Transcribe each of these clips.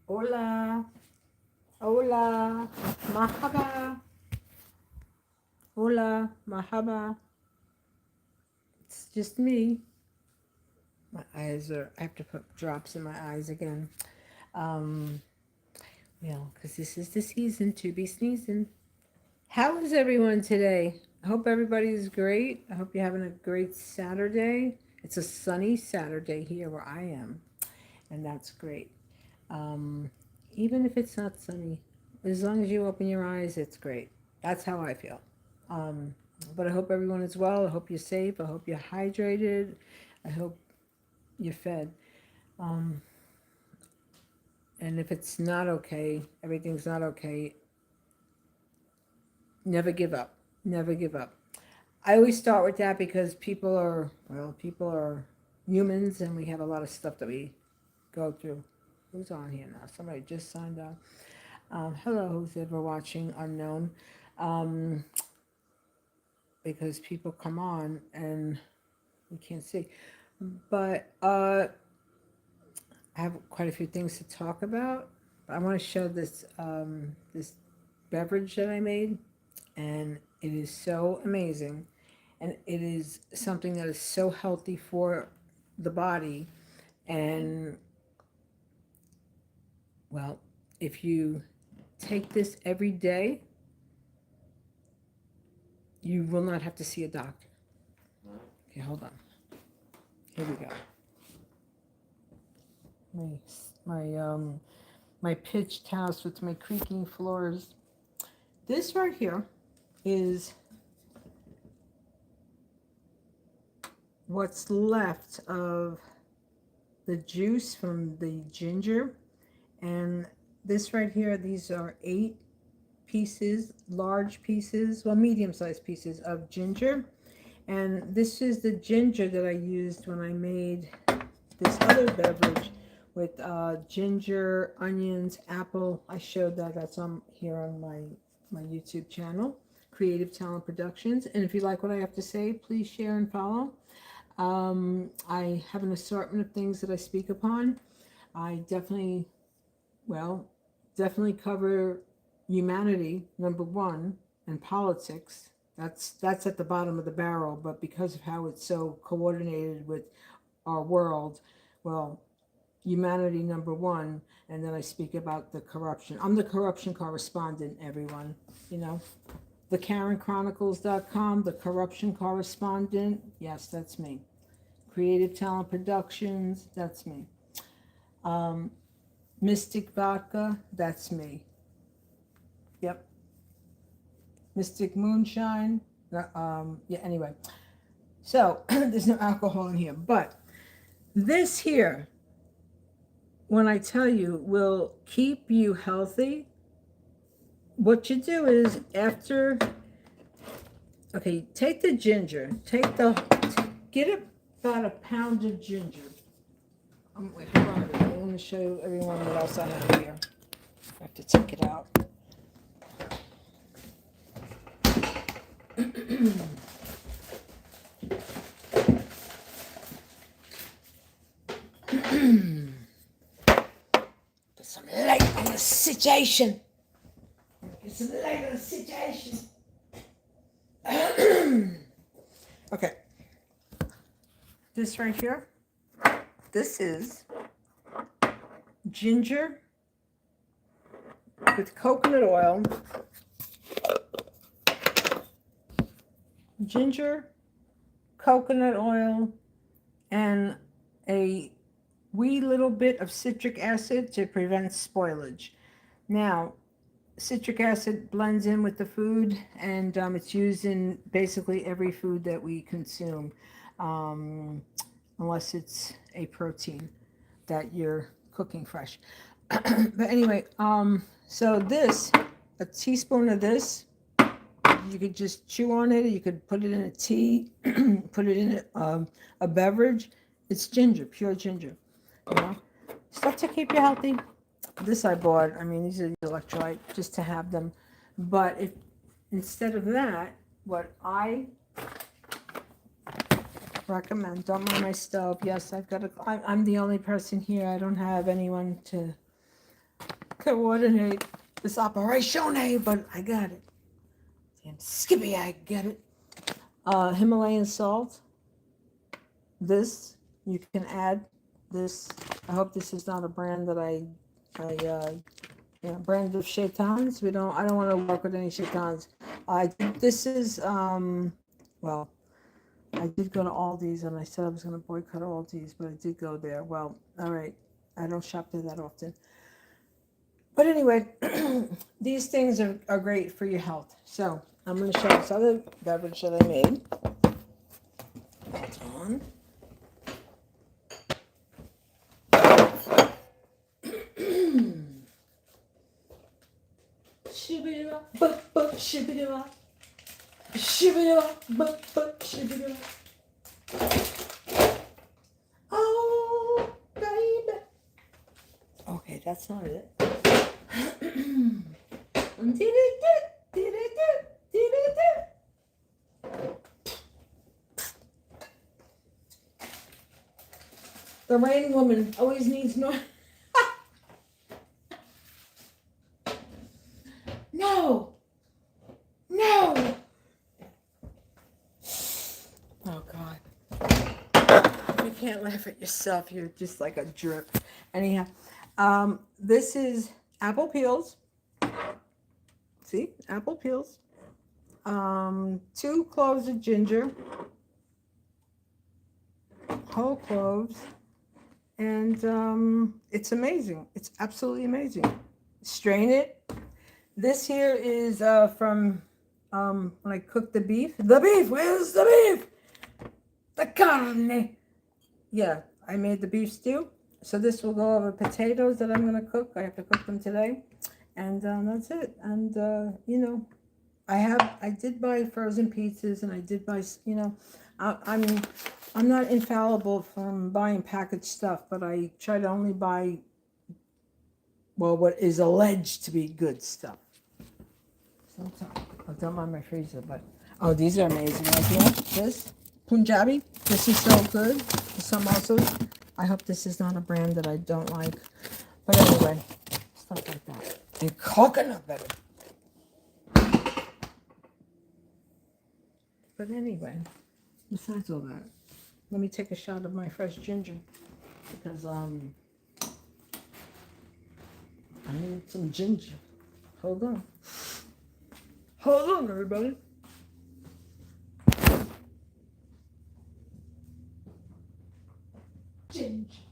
Hola, hola, mahaba, hola, mahaba. It's just me. My eyes are, I have to put drops in my eyes again. Um, because this is the season to be sneezing. How is everyone today? I hope everybody's great. I hope you're having a great Saturday. It's a sunny Saturday here where I am, and that's great. Um, Even if it's not sunny, as long as you open your eyes, it's great. That's how I feel. Um, but I hope everyone is well. I hope you're safe. I hope you're hydrated. I hope you're fed. Um, and if it's not okay, everything's not okay, never give up. Never give up. I always start with that because people are humans and we have a lot of stuff that we go through. Who's on here now? Somebody just signed up. Hello, who's ever watching unknown. Um, because people come on and we can't see. But I have quite a few things to talk about. I want to show this beverage that I made, and it is so amazing, and it is something that is so healthy for the body. And well, if you take this every day, you will not have to see a doctor. Okay, hold on. Here we go. My my my pitched house with my creaking floors. This right here is what's left of the juice from the ginger. And this right here, these are 8 pieces, large pieces, well, medium-sized pieces of ginger. And this is the ginger that I used when I made this other beverage with ginger, onions, apple. I showed that. That's on here on my YouTube channel, Creative Talent Productions. And if you like what I have to say, please share and follow. I have an assortment of things that I speak upon. I well, definitely cover humanity, number one, and politics. That's at the bottom of the barrel, but because of how it's so coordinated with our world, well, humanity number one, and then I speak about the corruption. I'm the corruption correspondent, everyone. You know, the KarenChronicles.com, the corruption correspondent. Yes, that's me. Creative Talent Productions, that's me. Um, Mystic Vodka, that's me. Yep. Mystic Moonshine. Yeah, anyway. So there's no alcohol in here. But this here, when I tell you, will keep you healthy. What you do is okay, take the ginger, get about a pound of ginger. Wait, hold on a minute. I want to show everyone what else I have here. I have to take it out. Put some light on the situation. Get some light on the situation. Okay. This right here, this is ginger with coconut oil, ginger, coconut oil, and a wee little bit of citric acid to prevent spoilage. Now, citric acid blends in with the food, and it's used in basically every food that we consume, um, unless it's a protein that you're cooking fresh. But anyway, so a teaspoon of this, you could just chew on it, or you could put it in a tea, put it in a beverage. It's ginger, pure ginger, you know, stuff to keep you healthy. This I bought. I mean, these are the electrolyte just to have them. But if instead of that, what I recommend, don't mind my stove. Yes, I'm the only person here. I don't have anyone to coordinate this operation, but I got it. Damn Skippy, I get it. Himalayan salt. This you can add this. I hope this is not a brand that brand of shaitans. I don't want to work with any shaitans. This is well, I did go to Aldi's and I said I was going to boycott Aldi's, but I did go there. Well, all right, I don't shop there that often. But anyway, these things are great for your health. So I'm going to show this other beverage that I made. Hold on. Shibidi-ba, ba-ba, shibidi-ba. Shibidi-ba, ba-ba, shibidi-ba. Oh, baby. Okay, that's not it. The rain woman always needs no. No. No. Oh God. You can't laugh at yourself. You're just like a jerk. Anyhow, this is apple peels. See, apple peels. 2 cloves of ginger, whole cloves, and it's amazing. It's absolutely amazing. Strain it. This here is from when I cooked the beef. The beef, where's the beef? The carne. Yeah, I made the beef stew. So this will go over potatoes that I'm going to cook. I have to cook them today. And that's it. And, I did buy frozen pizzas, and I did buy, I'm not infallible from buying packaged stuff, but I try to only buy, well, what is alleged to be good stuff. Sometimes. I don't mind my freezer, but, oh, these are amazing right here. This, Punjabi, this is so good. The samosas. I hope this is not a brand that I don't like. But anyway, stuff like that. And coconut butter. But anyway, besides all that, let me take a shot of my fresh ginger because I need some ginger. Hold on. Hold on, everybody. Ginger.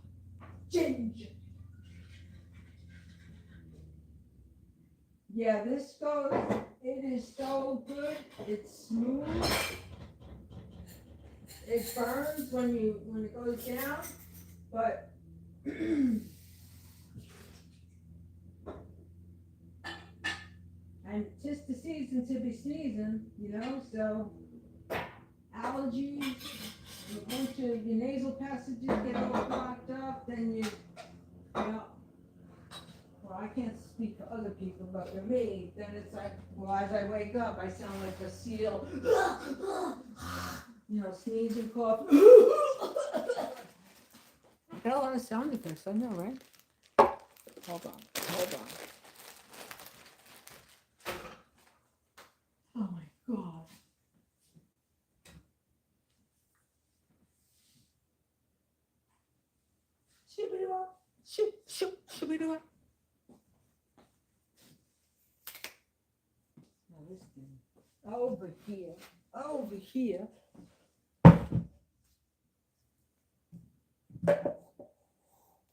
Ginger. Yeah, this goes, it is so good. It's smooth. It burns when it goes down, but and just the season to be sneezing, so allergies, a bunch of your nasal passages get all blocked up, then well, I can't speak for other people, but for me, then it's like, well, as I wake up, I sound like a seal, sneezing, cough. Got a lot of sound effects, I know, right? Hold on. Oh my God. Shoo-be-doo-wah. Shoo-be-doo-wah. Now this thing. Over here.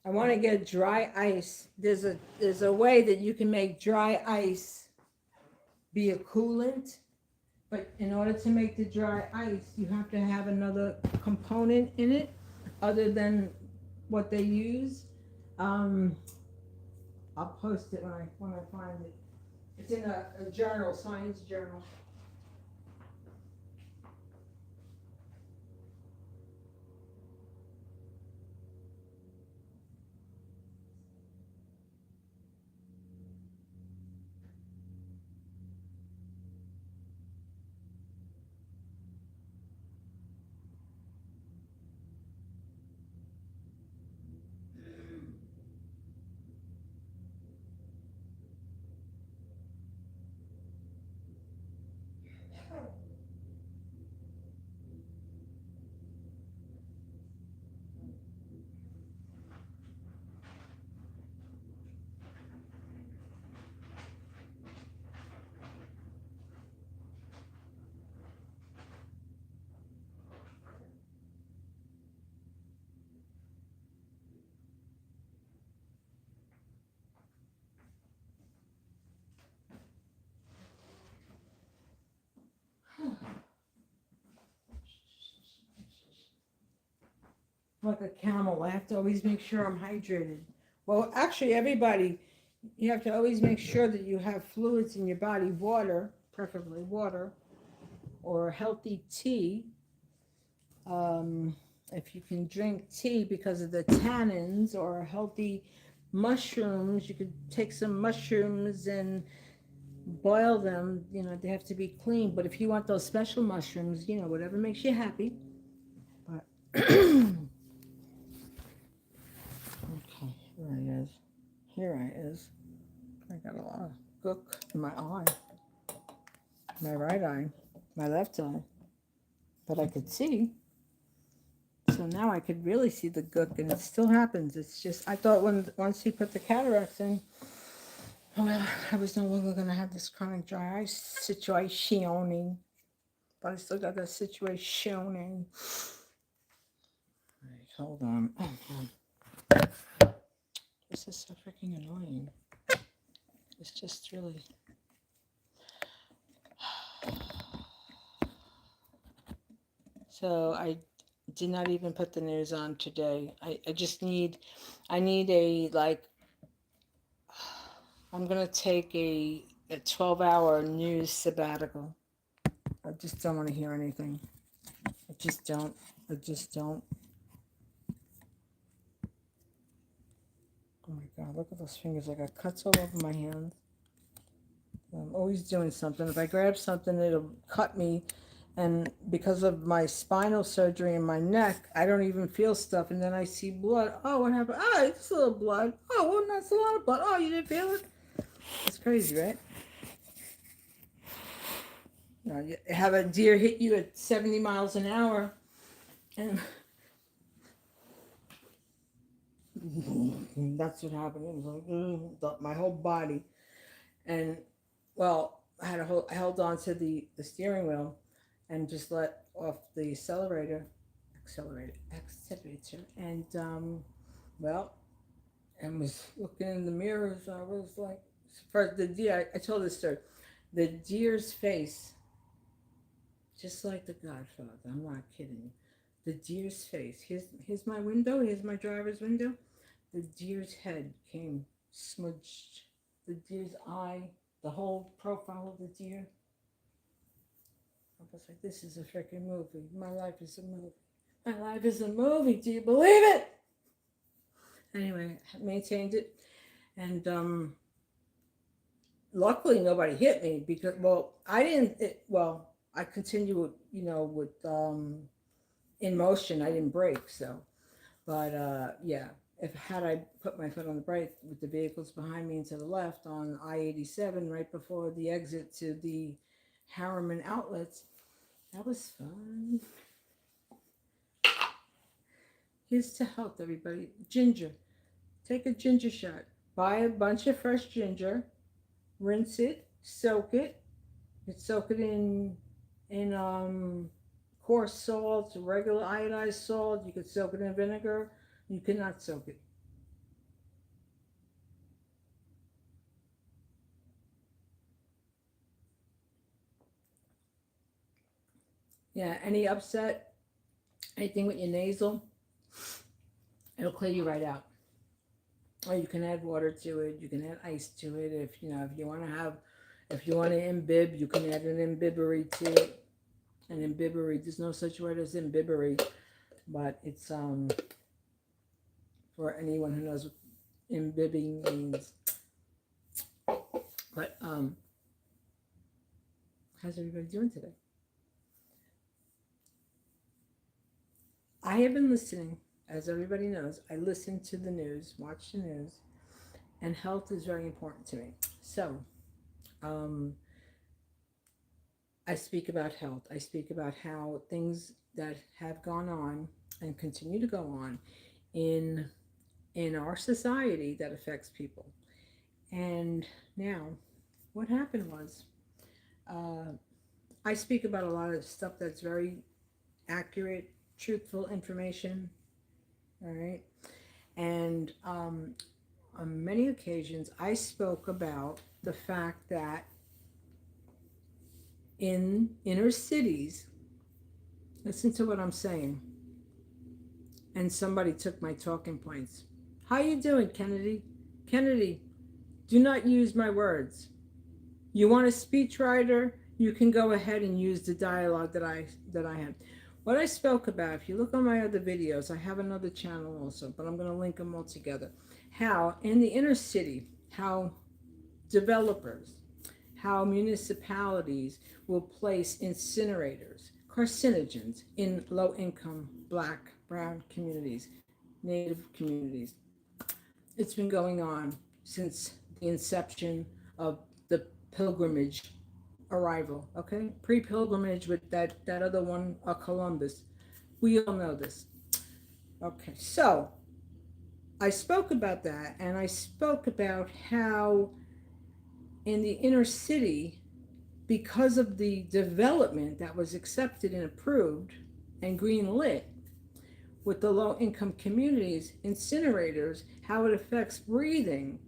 I want to get dry ice. There's a way that you can make dry ice be a coolant, but in order to make the dry ice, you have to have another component in it other than what they use. I'll post it when I find it. It's in a journal, science journal. like a camel. I have to always make sure I'm hydrated. Well, actually, everybody, you have to always make sure that you have fluids in your body, water, preferably water, or healthy tea. Um, if you can drink tea because of the tannins, or healthy mushrooms, you could take some mushrooms and boil them. You know, they have to be clean. But if you want those special mushrooms, you know, whatever makes you happy. But okay, here I is. Here I is. I got a lot of gook in my eye, my right eye, my left eye, but I could see. So now I could really see the gook, and it still happens. It's just I thought once he put the cataracts in, well, I was no longer going to have this chronic dry eye situation, but I still got that situation. Right, hold on. This is so freaking annoying. It's just really. So I did not even put the news on today. I just need, I need a, like, I'm going to take a 12-hour news sabbatical. I just don't want to hear anything. I just don't. I just don't. Oh my God, look at those fingers. I got cuts all over my hands. I'm always doing something. If I grab something, it'll cut me. And because of my spinal surgery in my neck, I don't even feel stuff. And then I see blood. Oh, what happened? Oh, it's a little blood. Oh, well, that's a lot of blood. Oh, you didn't feel it? It's crazy, right? You know, you have a deer hit you at 70 miles an hour, and that's what happened. It was like my whole body. And well, I held on to the steering wheel and just let off the accelerator, and well, and was looking in the mirrors. I was like, first the deer. I told this story. The deer's face, just like the Godfather. I'm not kidding. The deer's face. Here's my window. Here's my driver's window. The deer's head came smudged. The deer's eye, the whole profile of the deer. I was like, this is a freaking movie. My life is a movie. My life is a movie. Do you believe it? Anyway, I maintained it. And luckily nobody hit me because, well, I didn't, I continued, with in motion. I didn't brake. So, but yeah, if had I put my foot on the brake with the vehicles behind me and to the left on I-87 right before the exit to the Harriman outlets, that was fun. Here's to health, everybody. Ginger. Take a ginger shot. Buy a bunch of fresh ginger, rinse it, soak it. You soak it in coarse salt, regular iodized salt. You could soak it in vinegar. You cannot soak it. Yeah, any upset, anything with your nasal, it'll clear you right out. Or you can add water to it. You can add ice to it. If you want to have, if you want to imbibe, you can add an imbibery to it. An imbibery. There's no such word as imbibery, but it's for anyone who knows what imbibing means. But how's everybody doing today? I have been listening, as everybody knows. I listen to the news, watch the news, and health is very important to me. So, um, I speak about health. I speak about how things that have gone on and continue to go on in our society that affects people. And now, what happened was, uh, I speak about a lot of stuff that's very accurate, truthful information. All right, and on many occasions, I spoke about the fact that in inner cities, listen to what I'm saying. and somebody took my talking points. How you doing, Kennedy? Kennedy, do not use my words. You want a speechwriter? You can go ahead and use the dialogue that I had. What I spoke about, if you look on my other videos, I have another channel also, but I'm going to link them all together. How in the inner city, how developers, how municipalities will place incinerators, carcinogens in low-income black, brown communities, native communities. It's been going on since the inception of the pilgrimage arrival, okay? Pre-pilgrimage with that other one, Columbus. We all know this. Okay, so I spoke about that, and I spoke about how in the inner city, because of the development that was accepted and approved and green lit with the low income communities, incinerators, how it affects breathing,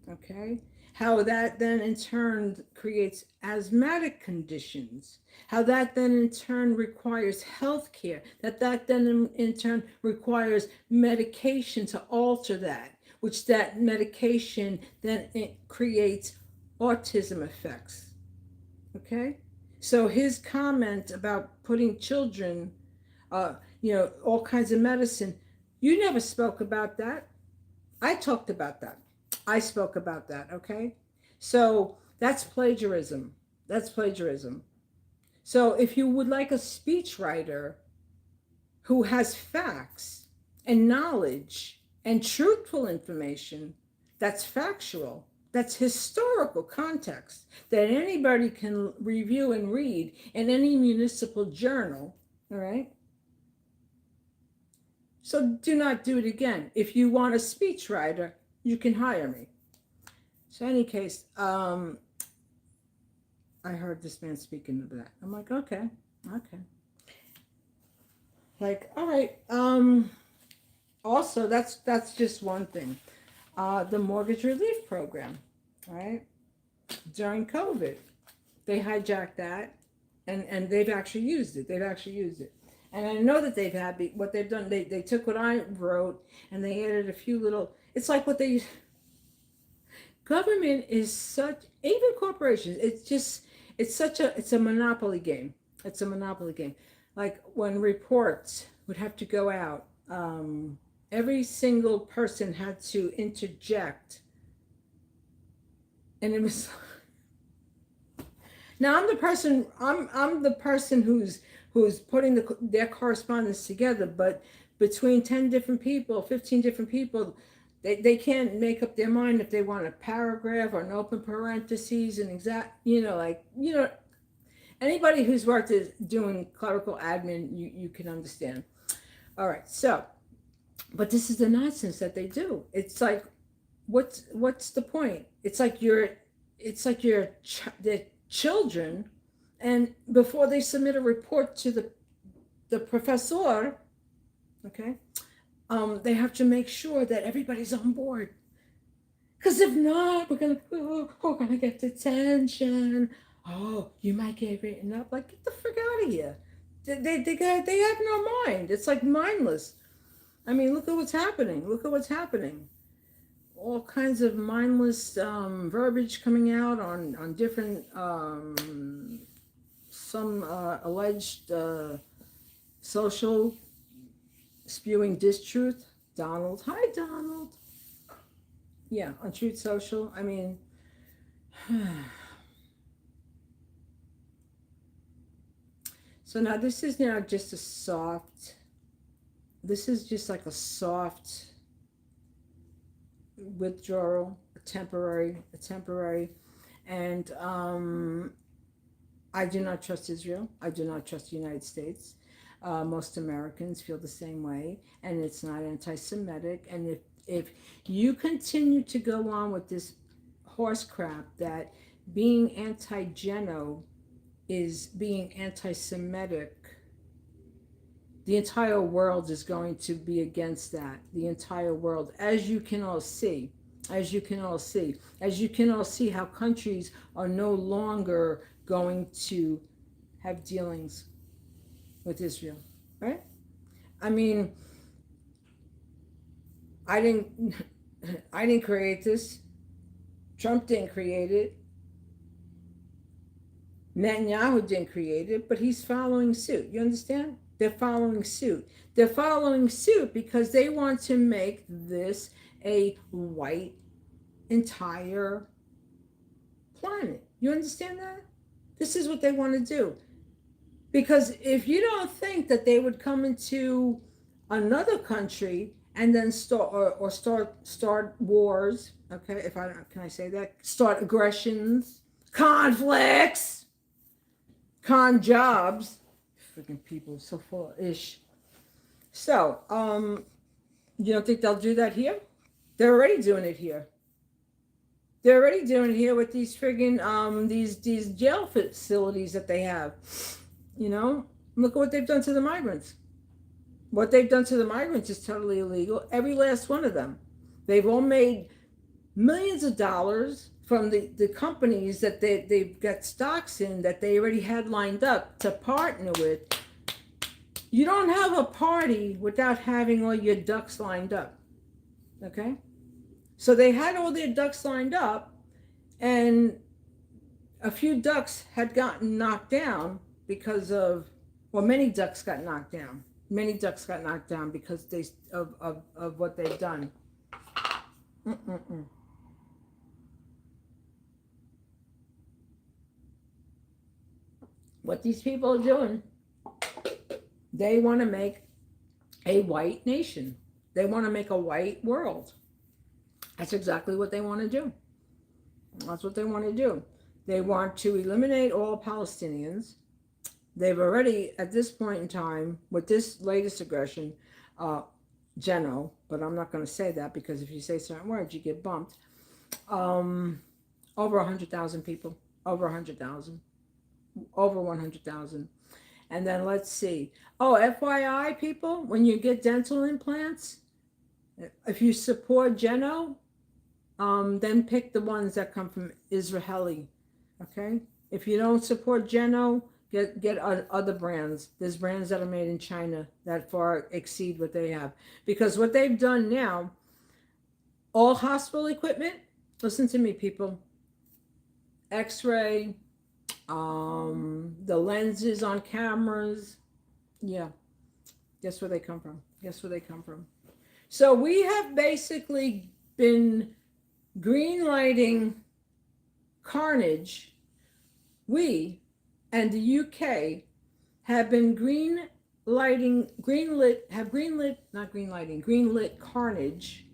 okay? How that then in turn creates asthmatic conditions, how that then in turn requires health care, that then in turn requires medication to alter that, which that medication then it creates autism effects, okay? So his comment about putting children, all kinds of medicine, you never spoke about that. I talked about that. I spoke about that, okay? So that's plagiarism. That's plagiarism. So if you would like a speechwriter who has facts and knowledge and truthful information that's factual, that's historical context, that anybody can review and read in any municipal journal, all right? So do not do it again. If you want a speechwriter, you can hire me. So in any case, I heard this man speaking of that. I'm like, okay. Like, all right. Also, that's just one thing. The mortgage relief program, right? During COVID, they hijacked that, and they've actually used it. And I know that they've had what they've done. They took what I wrote and they added a few little. It's like what they. Government is such, even corporations. It's a monopoly game. It's a monopoly game. Like when reports would have to go out, every single person had to interject, and it was. Now I'm the person. I'm the person who's putting their correspondence together. But between 10 different people, 15 different people, they can't make up their mind if they want a paragraph or an open parentheses and anybody who's worked is doing clerical admin, you can understand. All right, so, but this is the nonsense that they do. It's like, what's the point? It's like the children, and before they submit a report to the professor, okay, they have to make sure that everybody's on board. Because if not, we're gonna get detention. Oh, you might get written up. Like, get the frick out of here. They have no mind. It's like mindless. I mean, look at what's happening. All kinds of mindless verbiage coming out on different some alleged social spewing distruth. Donald, hi Donald. Yeah, on Truth Social. I mean, so now this is now just a soft. This is just like a soft withdrawal, a temporary, and I do not trust Israel. I do not trust the United States. Most Americans feel the same way, and it's not anti-Semitic. And if you continue to go on with this horse crap that being anti-Geno is being anti-Semitic, the entire world is going to be against that. The entire world, as you can all see, how countries are no longer going to have dealings with Israel, right? I mean, I didn't I didn't create this. Trump didn't create it. Netanyahu didn't create it, but he's following suit. You understand? They're following suit. They're following suit because they want to make this a white entire planet. You understand that? This is what they want to do. Because if you don't think that they would come into another country and then start or start wars, okay, if I can I say that? Start aggressions, conflicts, con jobs. Freaking people so full of ish. So, you don't think they'll do that here? They're already doing it here. They're already doing it here with these friggin' these jail facilities that they have. You know, look at what they've done to the migrants. What they've done to the migrants is totally illegal. Every last one of them. They've all made millions of dollars from the companies that they've got stocks in that they already had lined up to partner with. You don't have a party without having all your ducks lined up. Okay? So they had all their ducks lined up, and a few ducks had gotten knocked down because of, well, many ducks got knocked down. Many ducks got knocked down because of what they've done. What these people are doing, they want to make a white nation. They want to make a white world. That's exactly what they want to do. That's what they want to do. They want to eliminate all Palestinians. They've already, at this point in time, with this latest aggression, Geno, but I'm not going to say that because if you say certain words, you get bumped. Over 100,000 people. Over 100,000. Over 100,000. And then let's see. Oh, FYI, people, when you get dental implants, if you support Geno, then pick the ones that come from Israeli. Okay? If you don't support Geno, get other brands. There's brands that are made in China that far exceed what they have. Because what they've done now, all hospital equipment, listen to me, people, X-ray, the lenses on cameras, yeah, guess where they come from? Guess where they come from? So we have basically been green lighting carnage. We and the UK have been greenlit carnage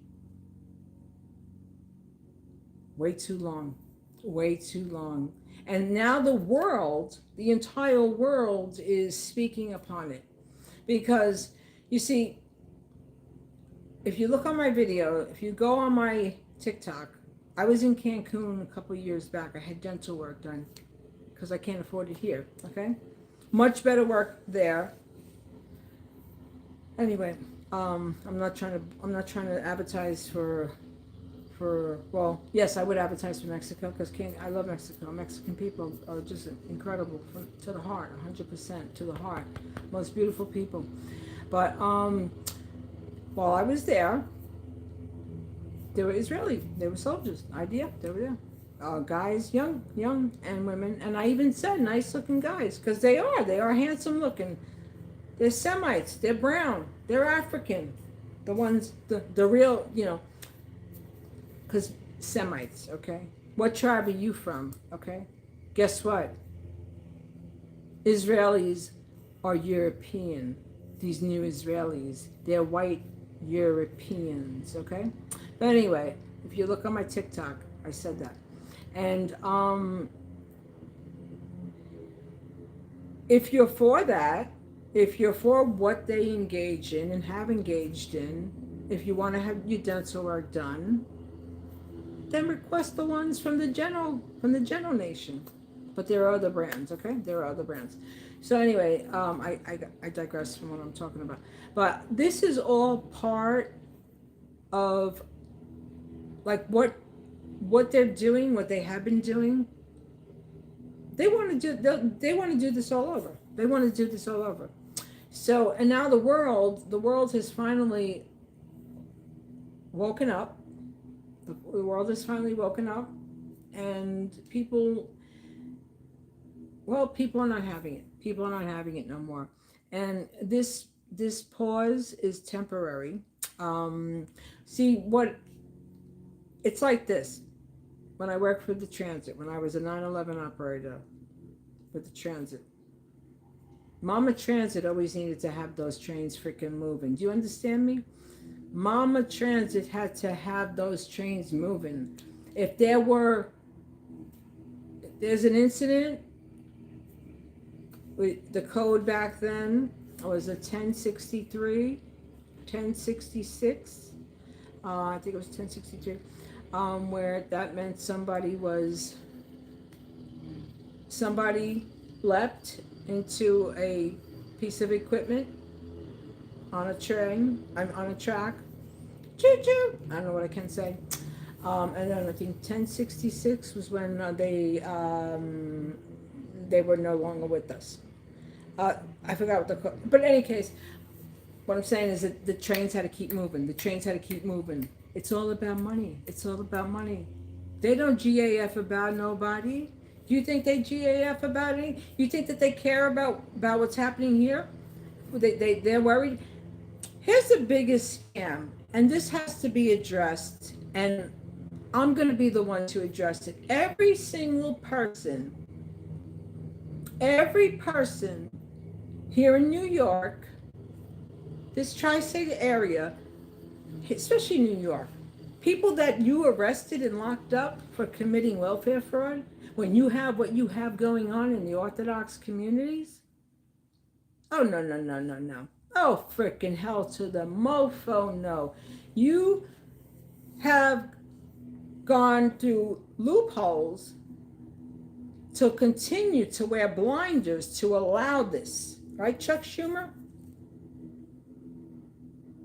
way too long. And now the world, the entire world is speaking upon it. Because you see, if you look on my video, if you go on my TikTok, I was in Cancun a couple of years back. I had dental work done because I can't afford it here, okay? Much better work there. Anyway, I'm not trying to advertise for well, yes, I would advertise for Mexico because I love Mexico. Mexican people are just incredible to the heart, 100% to the heart. Most beautiful people. But while I was there, they were Israeli. They were soldiers. IDF. They were there. Guys, young and women. And I even said nice looking guys because they are handsome looking. They're Semites. They're brown. They're African. The ones, the real, you know, because Semites, okay? What tribe are you from, okay? Guess what? Israelis are European. These new Israelis, they're white Europeans, okay? But anyway, if you look on my TikTok, I said that. And if you're for that, if you're for what they engage in and have engaged in, if you want to have your dental work done, then request the ones from the Geno Nation. But there are other brands, okay? There are other brands. So anyway, I digress from what I'm talking about. But this is all part of like what they're doing, what they have been doing. They want to do this all over. They want to do this all over. So, and now the world has finally woken up. The world has finally woken up, and people, well, people are not having it. People are not having it no more. And this pause is temporary. Um, See what it's like this. When I worked for the transit, when I was a 911 operator with the transit, Mama Transit always needed to have those trains freaking moving. Do you understand me? Mama Transit had to have those trains moving. If there's an incident, with the code back then was a 1063, 1066. I think it was 1063, where that meant somebody leapt into a piece of equipment on a train. I'm on a track. Choo choo. I don't know what I can say. And then I think 1066 was when they were no longer with us. I forgot what but in any case, what I'm saying is that the trains had to keep moving. The trains had to keep moving. It's all about money. It's all about money. They don't GAF about nobody. Do you think they GAF about it? You think that they care about what's happening here? They're worried. Here's the biggest scam, and this has to be addressed, and I'm going to be the one to address it. Every person here in New York, this tri-state area, especially New York, people that you arrested and locked up for committing welfare fraud, when you have what you have going on in the Orthodox communities, oh, no, no, no, no, no. Oh, frickin' hell to the mofo, no. You have gone through loopholes to continue to wear blinders to allow this. Right, Chuck Schumer?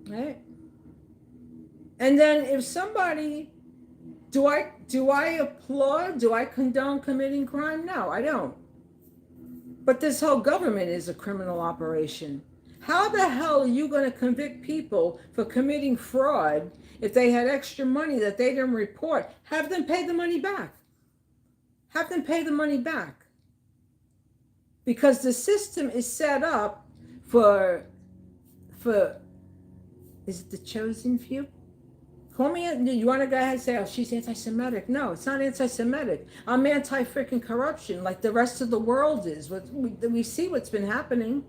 Right? And then if somebody, do I applaud? Do I condone committing crime? No, I don't. But this whole government is a criminal operation. How the hell are you going to convict people for committing fraud if they had extra money that they didn't report? Have them pay the money back. Have them pay the money back. Because the system is set up for is it the chosen few? Call me, you want to go ahead and say, oh, she's anti-Semitic. No, it's not anti-Semitic. I'm anti-freaking corruption like the rest of the world is. We see what's been happening.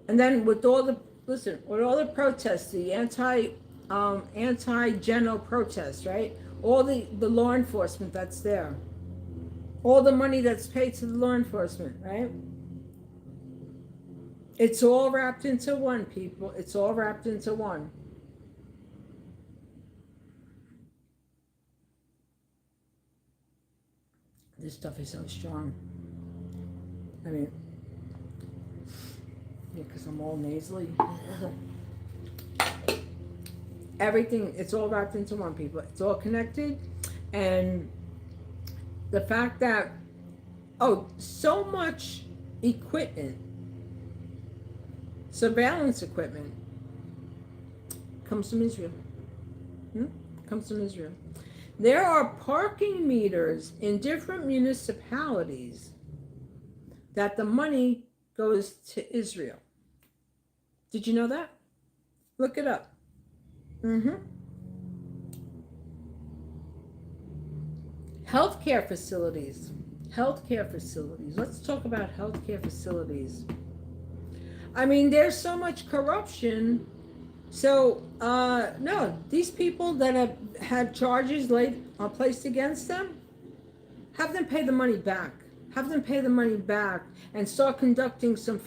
And then with all the protests, the anti-general protests, right? All the law enforcement that's there. All the money that's paid to the law enforcement, right? It's all wrapped into one, people. It's all wrapped into one. This stuff is so strong. I mean, yeah, because I'm all nasally. Everything, it's all wrapped into one, people. It's all connected. And the fact that, so much equipment, surveillance equipment, comes from Israel. Comes from Israel. There are parking meters in different municipalities that the money goes to Israel. Did you know that? Look it up. Healthcare facilities. Let's talk about healthcare facilities. I mean, there's so much corruption. So, no, these people that have had charges placed against them, have them pay the money back. Have them pay the money back and start conducting some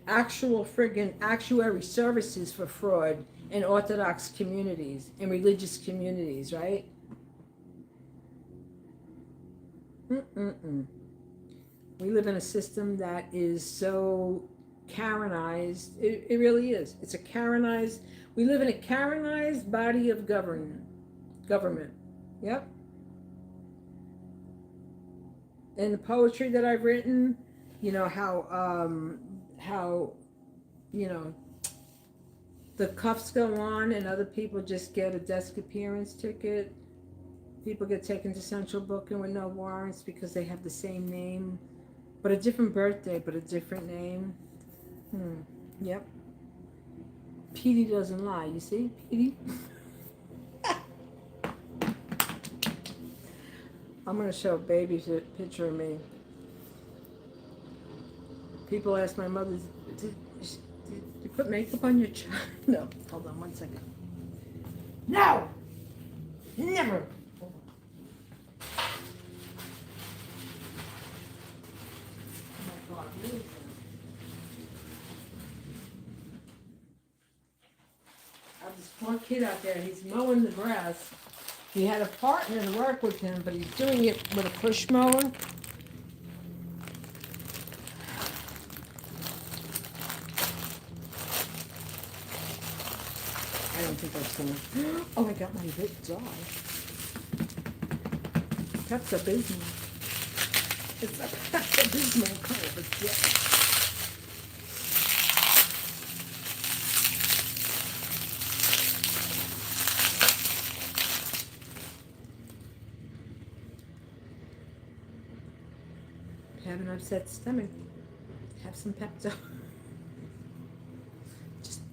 actuary services for fraud in Orthodox communities, in religious communities, right? We live in a system that is so Karenized. It really is. It's a Karenized. We live in a Karenized body of government. Yep. In the poetry that I've written, you know how the cuffs go on and other people just get a desk appearance ticket. People get taken to central booking with no warrants because they have the same name, but a different birthday, but a different name. Yep. Petey doesn't lie, you see, Petey? I'm going to show a baby's picture of me. People ask my mother, did you put makeup on your child? No. Hold on 1 second. No! Never! Oh my God, really? I have this poor kid out there, he's mowing the grass. He had a partner to work with him, but he's doing it with a push mower. I don't think I've seen it. Oh, I got my lip dye. Pepto-Bismol. It's a Pepto-Bismol kind of a jet. Have an upset stomach. Have some Pepto.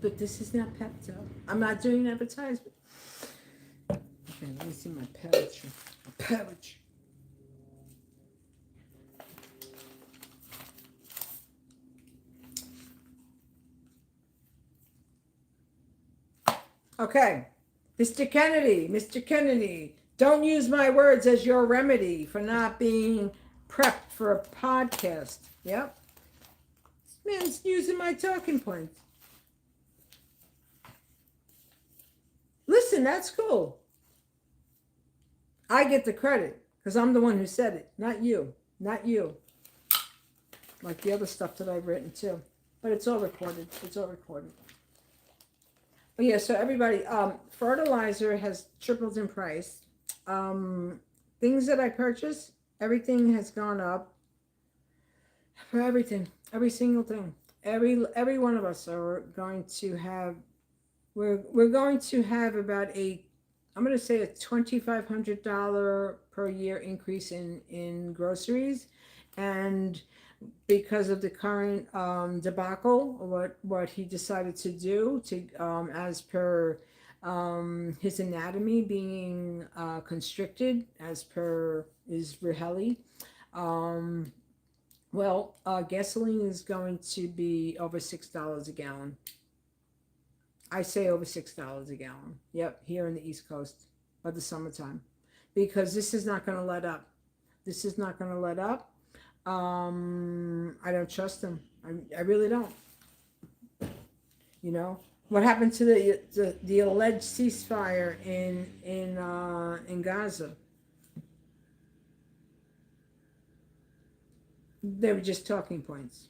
But this is not Pepto. I'm not doing advertisement. Okay, let me see my pouch. Pouch. Okay, Mr. Kennedy, don't use my words as your remedy for not being prepped for a podcast. Yep. This man's using my talking points. Listen, that's cool. I get the credit because I'm the one who said it, not you. Not you. Like the other stuff that I've written too. But it's all recorded. It's all recorded. But yeah, so everybody, fertilizer has tripled in price. Things that I purchase, everything has gone up. For everything, every single thing. Every one of us are going to have, we're going to have about I'm going to say a $2,500 per year increase in groceries. And because of the current debacle, what he decided to do to as per his anatomy being constricted as per Israeli, gasoline is going to be over $6 a gallon. I say over $6 a gallon. Yep, here in the East Coast by the summertime, because this is not going to let up. This is not going to let up. I don't trust them. I really don't. You know what happened to the alleged ceasefire in Gaza? They were just talking points.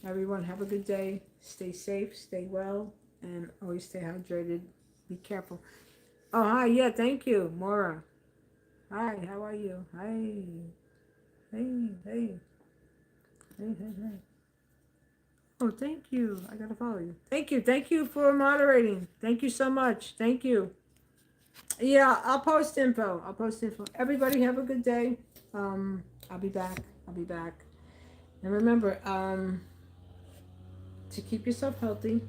Everyone have a good day. Stay safe, stay well, and always stay hydrated. Be careful. Oh, hi. Yeah, thank you, Maura. Hi, how are you? Hi. Hey, hey. Hey, hey, hey. Oh, thank you. I gotta follow you. Thank you. Thank you for moderating. Thank you so much. Thank you. Yeah, I'll post info. Everybody have a good day. I'll be back. And remember, to keep yourself healthy.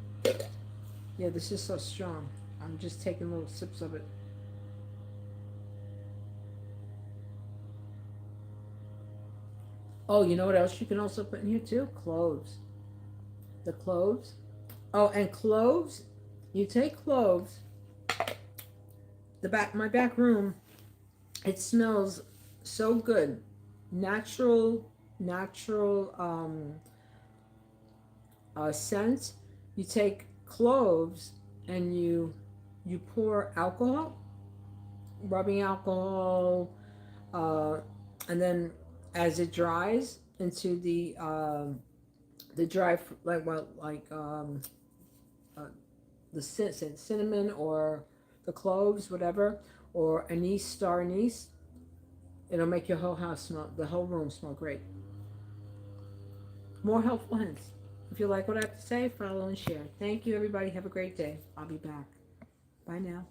Yeah, this is so strong. I'm just taking little sips of it. Oh, you know what else you can also put in here too? Cloves. The cloves. Oh, and cloves. You take cloves. My back room. It smells so good. Natural scent. You take cloves and you pour alcohol, rubbing alcohol, and then as it dries into the dry the cinnamon or the cloves, whatever, or star anise, it'll make your whole house smell, the whole room smell great. More healthful hints. If you like what I have to say, follow and share. Thank you, everybody. Have a great day. I'll be back. Bye now.